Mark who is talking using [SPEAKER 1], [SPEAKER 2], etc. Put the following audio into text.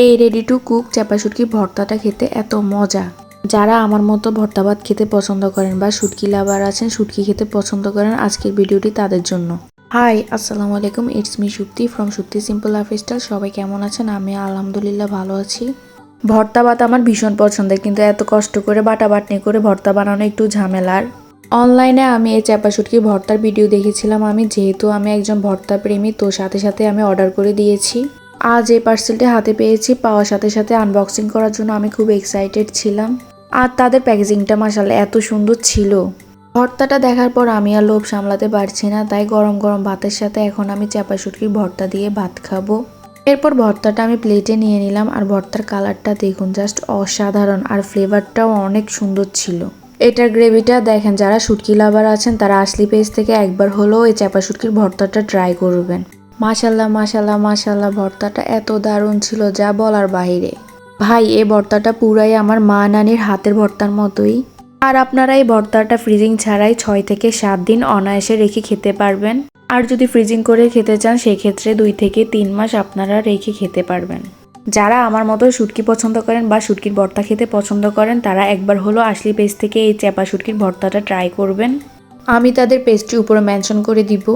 [SPEAKER 1] এই ready to cook চাপা শুটকি ভর্তাটা খেতে এত মজা। যারা আমার মতো ভর্তা ভাত খেতে পছন্দ করেন বা শুটকি লাভার আছেন, শুটকি খেতে পছন্দ করেন, আজকের ভিডিওটি তাদের জন্য। হাই, আসসালামু আলাইকুম, it's me Supti from Supti simple lifestyle. সবাই কেমন আছেন? আমি আলহামদুলিল্লাহ ভালো আছি। ভর্তা ভাত আমার ভীষণ পছন্দের, কিন্তু এত কষ্ট করে বাটাবাটনি করে ভর্তা বানানো একটু ঝামেলার। অনলাইনে আমি এই চাপা শুটকি ভর্তার ভিডিও দেখেছিলাম। যেহেতু আমি একজন ভর্তা প্রেমী, তো সাথে সাথে আমি অর্ডার করে দিয়েছি। আজ এই পার্সেলটি হাতে পেয়েছি, পাওয়ার সাথে সাথে আনবক্সিং করার জন্য আমি খুব এক্সাইটেড ছিলাম। আর তাদের প্যাকেজিংটা মাশাআল্লাহ এত সুন্দর ছিল। ভর্তাটা দেখার পর আমি আর লোভ সামলাতে পারছি না, তাই গরম গরম ভাতের সাথে এখন আমি চাপা শুটকির ভর্তা দিয়ে ভাত খাবো। এরপর ভর্তাটা আমি প্লেটে নিয়ে নিলাম, আর ভর্তার কালারটা দেখুন, জাস্ট অসাধারণ, আর ফ্লেভারটাও অনেক সুন্দর ছিল। এটার গ্রেভিটা দেখেন, যারা শুটকি লাভার আছেন তারা আসলি পেজ থেকে একবার হলেও এই চাপা শুটকির ভর্তাটা ট্রাই করবেন। মাশাল্লাহ মাশাল্লাহ মাশাল্লাহ, ভর্তাটা এত দারুণ ছিল যা বলার বাহিরে। ভাই, এই ভর্তাটা পুরাই আমার মা নানির হাতের ভর্তার মতোই। আর আপনারা এই ভর্তাটা ফ্রিজিং ছাড়াই 6 থেকে 7 দিন অনায়াসে রেখে খেতে পারবেন। আর যদি ফ্রিজিং করে খেতে চান সেক্ষেত্রে 2 থেকে 3 মাস আপনারা রেখে খেতে পারবেন। যারা আমার মতো শুটকি পছন্দ করেন বা শুটকির ভর্তা খেতে পছন্দ করেন, তারা একবার হলো আসলি পেজ থেকে এই চাপা শুটকির ভর্তাটা ট্রাই করবেন। আমি তাদের পেজটি উপরে মেনশন করে দিব।